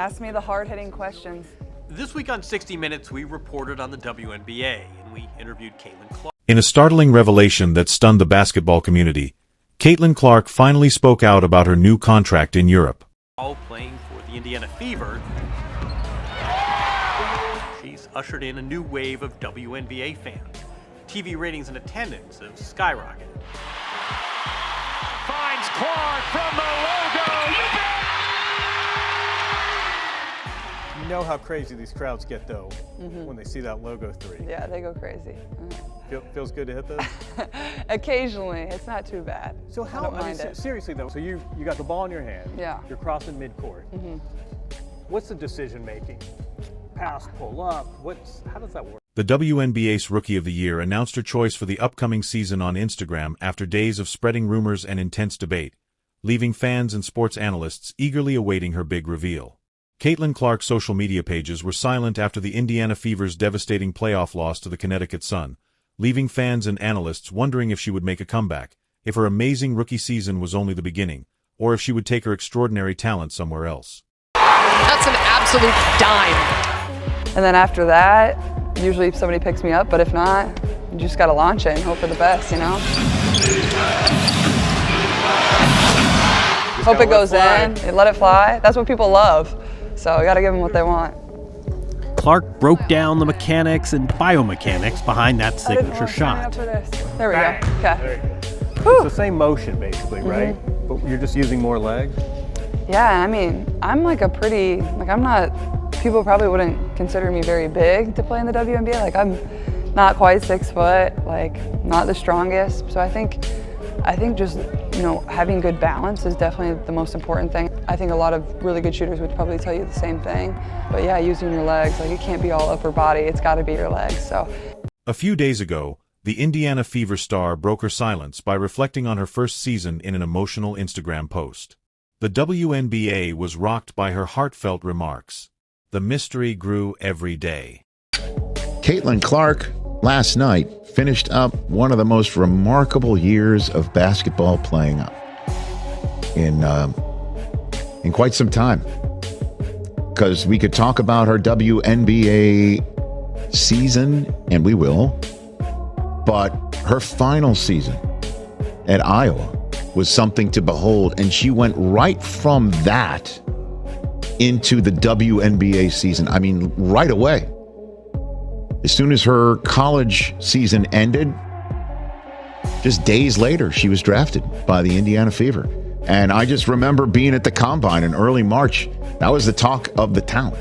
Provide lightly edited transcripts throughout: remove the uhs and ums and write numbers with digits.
Ask me the hard-hitting questions. This week on 60 Minutes, we reported on the WNBA, and we interviewed Caitlin Clark. In a startling revelation that stunned the basketball community, Caitlin Clark finally spoke out about her new contract in Europe. All playing for the Indiana Fever, she's ushered in a new wave of WNBA fans. TV ratings and attendance have skyrocketed. Finds Clark from the logo. You know how crazy these crowds get, though, when they see that logo 3. Yeah, they go crazy. Feels good to hit those? Occasionally, it's not too bad. So I don't mind it. Seriously though, so you got the ball in your hand. Yeah. You're crossing midcourt. What's the decision making? Pass, pull up. How does that work? The WNBA's Rookie of the Year announced her choice for the upcoming season on Instagram after days of spreading rumors and intense debate, leaving fans and sports analysts eagerly awaiting her big reveal. Caitlin Clark's social media pages were silent after the Indiana Fever's devastating playoff loss to the Connecticut Sun, leaving fans and analysts wondering if she would make a comeback, if her amazing rookie season was only the beginning, or if she would take her extraordinary talent somewhere else. That's an absolute dime. And then after that, usually somebody picks me up, but if not, you just gotta launch it and hope for the best, you know? Hope it goes in, let it fly. That's what people love. So you gotta give them what they want. Clark broke down the mechanics and biomechanics behind that signature shot. There we go. Okay. It's the same motion, basically, right? But you're just using more legs? Yeah, I mean, I'm like I'm not, people probably wouldn't consider me very big to play in the WNBA. Like, I'm not quite 6 foot, like, not the strongest. So I think just, you know, having good balance is definitely the most important thing. I think a lot of really good shooters would probably tell you the same thing. But yeah, using your legs, like, it can't be all upper body, it's gotta be your legs, so. A few days ago, the Indiana Fever star broke her silence by reflecting on her first season in an emotional Instagram post. The WNBA was rocked by her heartfelt remarks. The mystery grew every day. Caitlin Clark, last night, finished up one of the most remarkable years of basketball playing in quite some time. Because we could talk about her WNBA season, and we will, but her final season at Iowa was something to behold, and she went right from that into the WNBA season. I mean, right away. As soon as her college season ended, just days later, she was drafted by the Indiana Fever. And I just remember being at the Combine in early March. That was the talk of the town.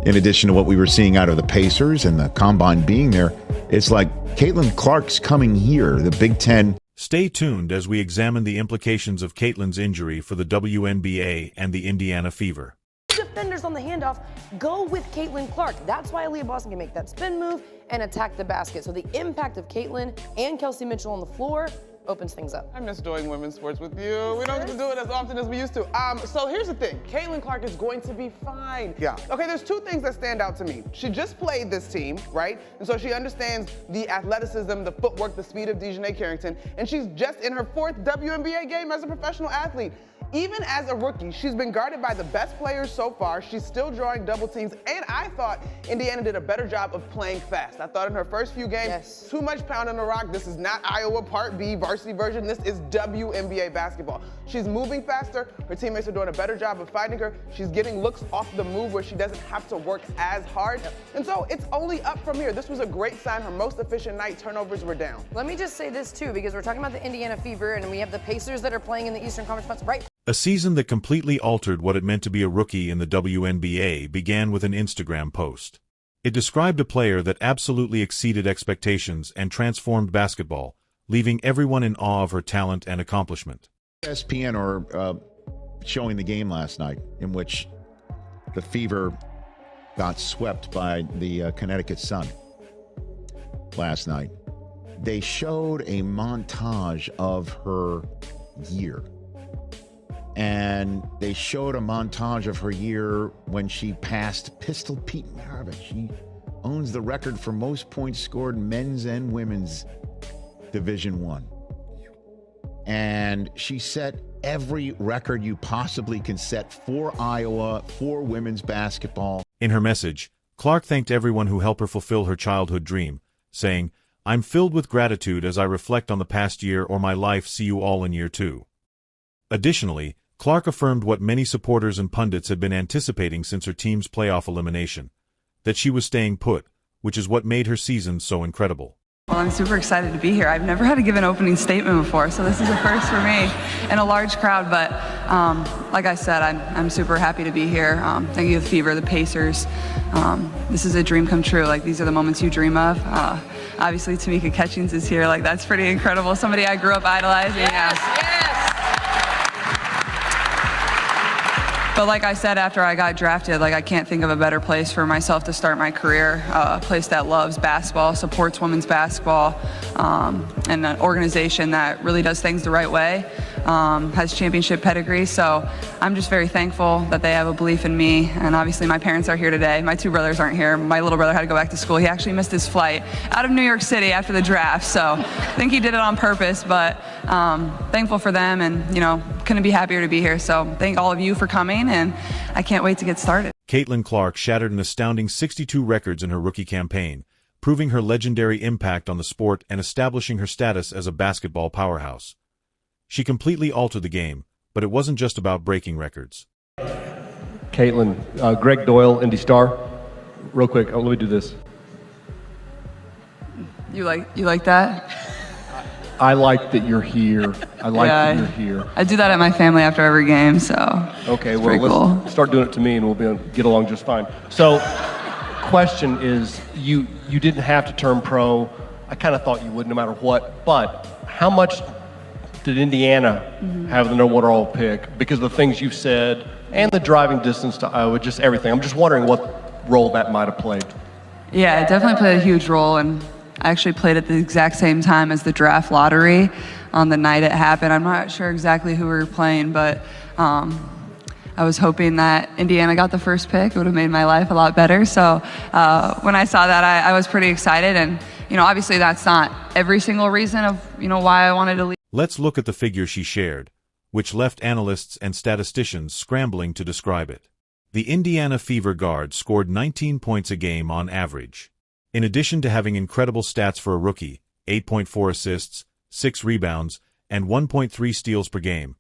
In addition to what we were seeing out of the Pacers and the Combine being there, it's like Caitlin Clark's coming here, the Big Ten. Stay tuned as we examine the implications of Caitlin's injury for the WNBA and the Indiana Fever. Defenders on the handoff go with Caitlin Clark. That's why Aaliyah Boston can make that spin move and attack the basket. So the impact of Caitlin and Kelsey Mitchell on the floor opens things up. I miss doing women's sports with you. We don't get to do it as often as we used to. So here's the thing. Caitlin Clark is going to be fine. Yeah. Okay, there's 2 things that stand out to me. She just played this team, right? And so she understands the athleticism, the footwork, the speed of Dejanay Carrington, and she's just in her 4th WNBA game as a professional athlete. Even as a rookie, she's been guarded by the best players so far. She's still drawing double teams, and I thought Indiana did a better job of playing fast. I thought in her first few games, too much pounding the rock. This is not Iowa Part B varsity version. This is WNBA basketball. She's moving faster. Her teammates are doing a better job of finding her. She's getting looks off the move where she doesn't have to work as hard. And so it's only up from here. This was a great sign. Her most efficient night, turnovers were down. Let me just say this too, because we're talking about the Indiana Fever and we have the Pacers that are playing in the Eastern Conference Finals, right? A season that completely altered what it meant to be a rookie in the WNBA began with an Instagram post. It described a player that absolutely exceeded expectations and transformed basketball, leaving everyone in awe of her talent and accomplishment. ESPN are showing the game last night in which the Fever got swept by the Connecticut Sun last night. They showed a montage of her year. And they showed a montage of her year when she passed Pistol Pete Maravich. She owns the record for most points scored men's and women's Division I. And she set every record you possibly can set for Iowa, for women's basketball. In her message, Clark thanked everyone who helped her fulfill her childhood dream, saying, "I'm filled with gratitude as I reflect on the past year or my life. See you all in year 2. Additionally, Clark affirmed what many supporters and pundits had been anticipating since her team's playoff elimination, that she was staying put, which is what made her season so incredible. Well, I'm super excited to be here. I've never had to give an opening statement before, so this is a first for me in a large crowd. But like I said, I'm super happy to be here. Thank you to the Fever, the Pacers. This is a dream come true. Like, these are the moments you dream of. Obviously, Tamika Catchings is here. Like, that's pretty incredible. Somebody I grew up idolizing. Yes. But like I said, after I got drafted, like, I can't think of a better place for myself to start my career. A place that loves basketball, supports women's basketball, and an organization that really does things the right way, has championship pedigree. So I'm just very thankful that they have a belief in me. And obviously my parents are here today. My 2 brothers aren't here. My little brother had to go back to school. He actually missed his flight out of New York City after the draft. So I think he did it on purpose, but thankful for them, and, you know, couldn't be happier to be here. So thank all of you for coming, and I can't wait to get started. Caitlin Clark shattered an astounding 62 records in her rookie campaign, proving her legendary impact on the sport and establishing her status as a basketball powerhouse. She completely altered the game, but it wasn't just about breaking records. Caitlin, Greg Doyle, Indy Star. Real quick, let me do this. You like that? I like that you're here. I like that you're here. I do that at my family after every game, so. Okay, well, let's start doing it to me and we'll be able to get along just fine. So, question is, you didn't have to turn pro. I kind of thought you would no matter what, but how much did Indiana have the number 1 overall pick because of the things you've said and the driving distance to Iowa, just everything? I'm just wondering what role that might have played. Yeah, it definitely played a huge role, and I actually played at the exact same time as the draft lottery on the night it happened. I'm not sure exactly who we were playing, but I was hoping that Indiana got the first pick. It would have made my life a lot better. So when I saw that, I was pretty excited. And, you know, obviously that's not every single reason of, you know, why I wanted to leave. Let's look at the figure she shared, which left analysts and statisticians scrambling to describe it. The Indiana Fever guard scored 19 points a game on average. In addition to having incredible stats for a rookie, 8.4 assists, 6 rebounds, and 1.3 steals per game,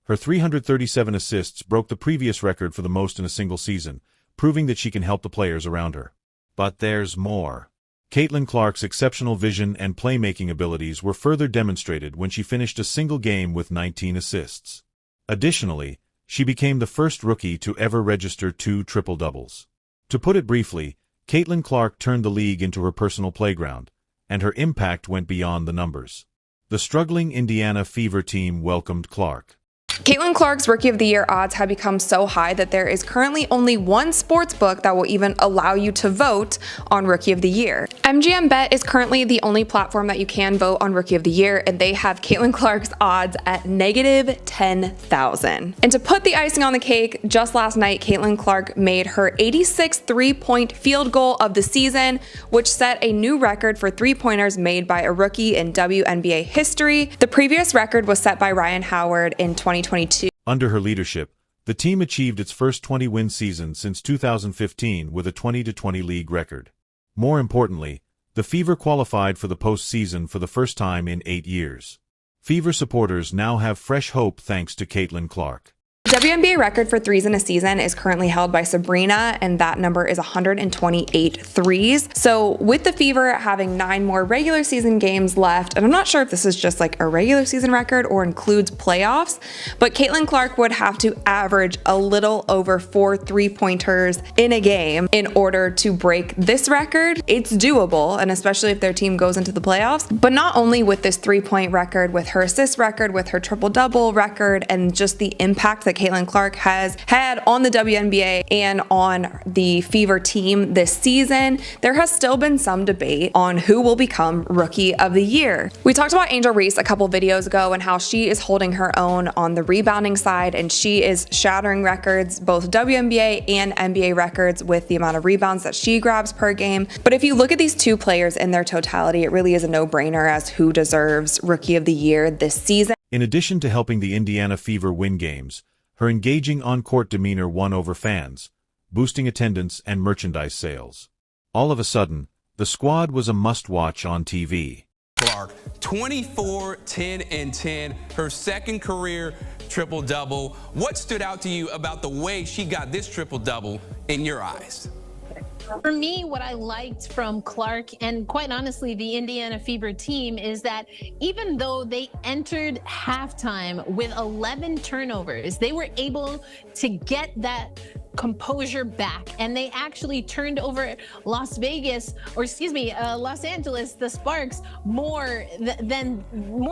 her 337 assists broke the previous record for the most in a single season, proving that she can help the players around her. But there's more. Caitlin Clark's exceptional vision and playmaking abilities were further demonstrated when she finished a single game with 19 assists. Additionally, she became the first rookie to ever register 2 triple-doubles. To put it briefly, Caitlin Clark turned the league into her personal playground, and her impact went beyond the numbers. The struggling Indiana Fever team welcomed Clark. Caitlin Clark's Rookie of the Year odds have become so high that there is currently only one sports book that will even allow you to vote on Rookie of the Year. MGM Bet is currently the only platform that you can vote on Rookie of the Year, and they have Caitlin Clark's odds at negative 10,000. And to put the icing on the cake, just last night, Caitlin Clark made her 86th three-point field goal of the season, which set a new record for three-pointers made by a rookie in WNBA history. The previous record was set by Ryan Howard in 2022. Under her leadership, the team achieved its first 20-win season since 2015 with a 20-20 league record. More importantly, the Fever qualified for the postseason for the first time in 8 years. Fever supporters now have fresh hope thanks to Caitlin Clark. The WNBA record for threes in a season is currently held by Sabrina, and that number is 128 threes. So with the Fever having 9 more regular season games left, and I'm not sure if this is just like a regular season record or includes playoffs, but Caitlin Clark would have to average a little over 4 three-pointers in a game in order to break this record. It's doable, and especially if their team goes into the playoffs. But not only with this three-point record, with her assist record, with her triple-double record, and just the impact that Caitlin Clark has had on the WNBA and on the Fever team this season, there has still been some debate on who will become Rookie of the Year. We talked about Angel Reese a couple videos ago and how she is holding her own on the rebounding side, and she is shattering records, both WNBA and NBA records, with the amount of rebounds that she grabs per game. But if you look at these two players in their totality, it really is a no-brainer as who deserves Rookie of the Year this season. In addition to helping the Indiana Fever win games, her engaging on-court demeanor won over fans, boosting attendance and merchandise sales. All of a sudden, the squad was a must-watch on TV. Clark, 24, 10, and 10, her second career triple-double. What stood out to you about the way she got this triple-double in your eyes? For me, what I liked from Clark and quite honestly the Indiana Fever team is that even though they entered halftime with 11 turnovers, they were able to get that composure back, and they actually turned over Los Angeles, the Sparks, more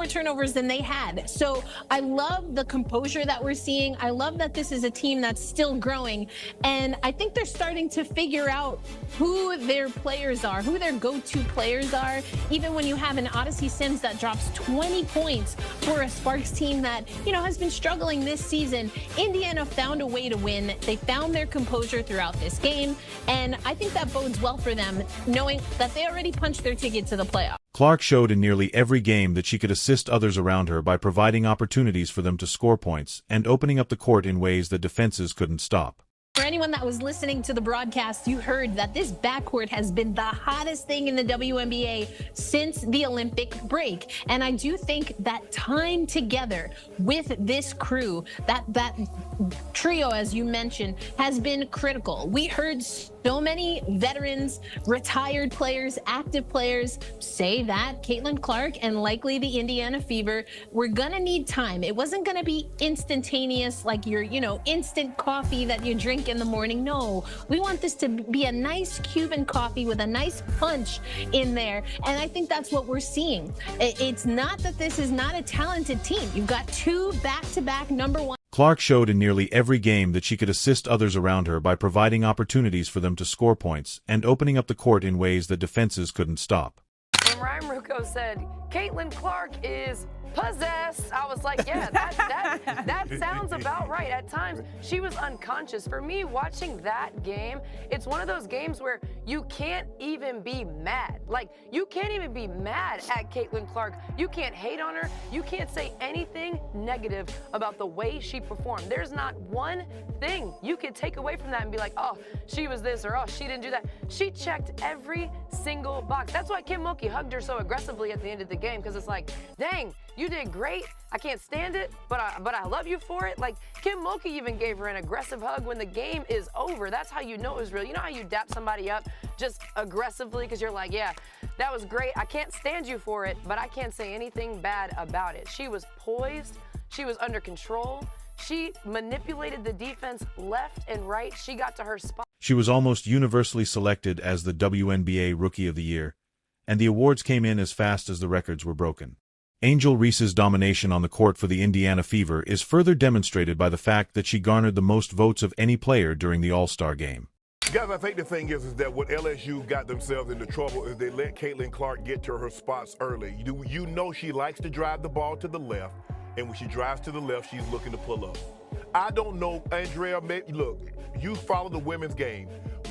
turnovers than they had. So I love the composure that we're seeing. I love that this is a team that's still growing, and I think they're starting to figure out who their players are, who their go-to players are. Even when you have an Odyssey Sims that drops 20 points for a Sparks team that, has been struggling this season, Indiana found a way to win. They found their composure throughout this game, and I think that bodes well for them, knowing that they already punched their ticket to the playoffs. Clark showed in nearly every game that she could assist others around her by providing opportunities for them to score points and opening up the court in ways that defenses couldn't stop. For anyone that was listening to the broadcast, you heard that this backcourt has been the hottest thing in the WNBA since the Olympic break. And I do think that time together with this crew, that trio, as you mentioned, has been critical. We heard so many veterans, retired players, active players say that Caitlin Clark and likely the Indiana Fever were gonna need time. It wasn't gonna be instantaneous like your, instant coffee that you drink in the morning. No, we want this to be a nice Cuban coffee with a nice punch in there. And I think that's what we're seeing. It's not that this is not a talented team. You've got two back-to-back #1. Clark showed in nearly every game that she could assist others around her by providing opportunities for them to score points and opening up the court in ways that defenses couldn't stop. When Ryan Rucco said, Caitlin Clark is possessed, I was like, yeah, that sounds about right. At times, she was unconscious. For me, watching that game, it's one of those games where you can't even be mad. Like, you can't even be mad at Caitlin Clark. You can't hate on her. You can't say anything negative about the way she performed. There's not one thing you could take away from that and be like, oh, she was this, or oh, she didn't do that. She checked every single box. That's why Kim Mulkey hugged her so aggressively at the end of the game, because it's like, dang, you did great. I can't stand it, but I love you for it. Like, Kim Mulkey even gave her an aggressive hug when the game is over. That's how you know it was real. You know how you dap somebody up just aggressively because you're like, yeah, that was great. I can't stand you for it, but I can't say anything bad about it. She was poised. She was under control. She manipulated the defense left and right. She got to her spot. She was almost universally selected as the WNBA Rookie of the Year, and the awards came in as fast as the records were broken. Angel Reese's domination on the court for the Indiana Fever is further demonstrated by the fact that she garnered the most votes of any player during the All-Star game. Guys, I think the thing is that what LSU got themselves into trouble is they let Caitlin Clark get to her spots early. You know she likes to drive the ball to the left, and when she drives to the left, she's looking to pull up. I don't know, Andrea, look, you follow the women's game.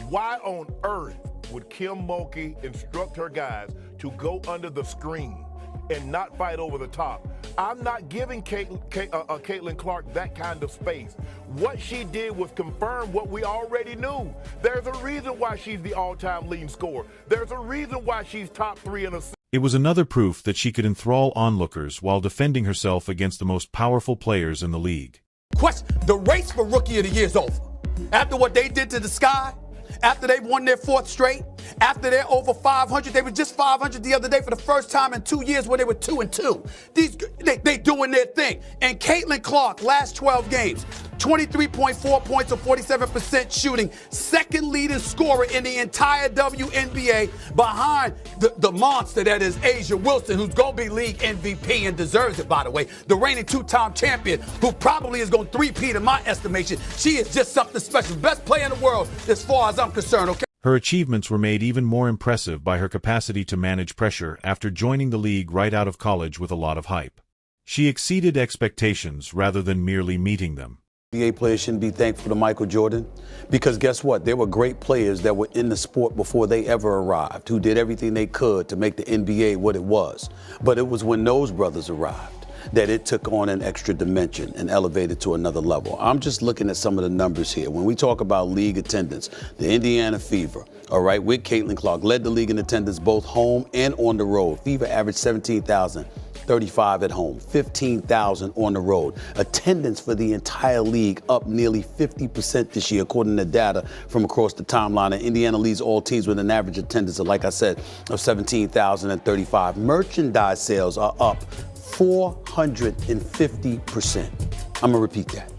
Why on earth would Kim Mulkey instruct her guys to go under the screen and not fight over the top? I'm not giving Caitlin Clark that kind of space. What she did was confirm what we already knew. There's a reason why she's the all-time leading scorer. There's a reason why she's top 3 in assists. It was another proof that she could enthrall onlookers while defending herself against the most powerful players in the league. Question: the race for Rookie of the Year is over. After what they did to the Sky, after they won their 4th straight, after they're over 500, they were just 500 the other day for the first time in 2 years where they were 2-2. They doing their thing. And Caitlin Clark, last 12 games, 23.4 points or 47% shooting, second leading scorer in the entire WNBA behind the monster that is Asia Wilson, who's going to be league MVP and deserves it, by the way. The reigning 2-time champion, who probably is going to 3-peat in my estimation. She is just something special. Best player in the world as far as I'm concerned, okay? Her achievements were made even more impressive by her capacity to manage pressure after joining the league right out of college with a lot of hype. She exceeded expectations rather than merely meeting them. NBA players shouldn't be thankful to Michael Jordan because guess what? There were great players that were in the sport before they ever arrived, who did everything they could to make the NBA what it was. But it was when those brothers arrived that it took on an extra dimension and elevated to another level. I'm just looking at some of the numbers here. When we talk about league attendance, the Indiana Fever, all right, with Caitlin Clark, led the league in attendance both home and on the road. Fever averaged 17,035 at home, 15,000 on the road. Attendance for the entire league up nearly 50% this year, according to data from across the timeline. And Indiana leads all teams with an average attendance of, like I said, of 17,035. Merchandise sales are up 450%. I'm gonna repeat that.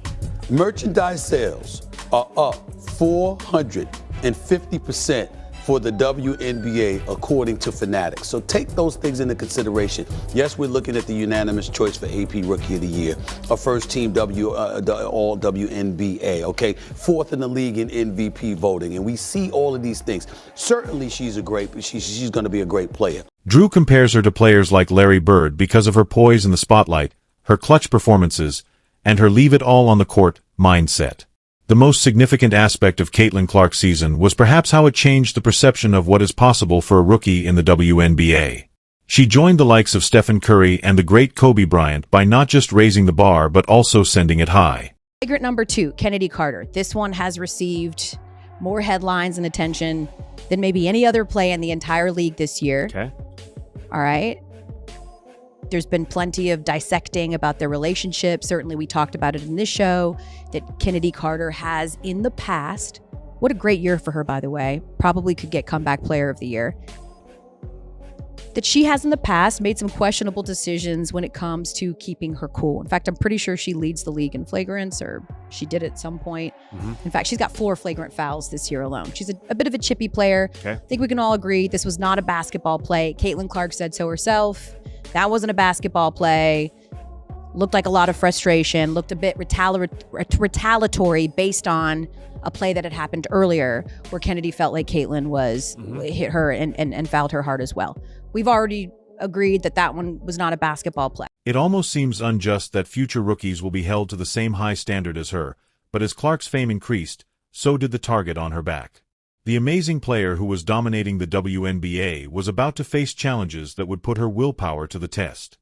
Merchandise sales are up 450% for the WNBA, according to Fanatics. So take those things into consideration. Yes, we're looking at the unanimous choice for AP Rookie of the Year, a first-team All WNBA, okay? Fourth in the league in MVP voting, and we see all of these things. Certainly, she's going to be a great player. Drew compares her to players like Larry Bird because of her poise in the spotlight, her clutch performances, and her leave-it-all-on-the-court mindset. The most significant aspect of Caitlin Clark's season was perhaps how it changed the perception of what is possible for a rookie in the WNBA. She joined the likes of Stephen Curry and the great Kobe Bryant by not just raising the bar but also sending it high. Flagrant number 2, Kennedy Carter. This one has received more headlines and attention than maybe any other play in the entire league this year. Okay. All right. There's been plenty of dissecting about their relationship. Certainly we talked about it in this show, that Kennedy Carter has in the past. What a great year for her, by the way. Probably could get comeback player of the year. That she has in the past made some questionable decisions when it comes to keeping her cool. In fact, I'm pretty sure she leads the league in flagrants, or she did at some point. In fact, she's got 4 flagrant fouls this year alone. She's a bit of a chippy player. Okay. I think we can all agree this was not a basketball play. Caitlin Clark said so herself. That wasn't a basketball play. Looked like a lot of frustration, looked a bit retaliatory based on a play that had happened earlier where Kennedy felt like Caitlin was hit her and fouled her hard as well. We've already agreed that that one was not a basketball play. It almost seems unjust that future rookies will be held to the same high standard as her, but as Clark's fame increased, so did the target on her back. The amazing player who was dominating the WNBA was about to face challenges that would put her willpower to the test.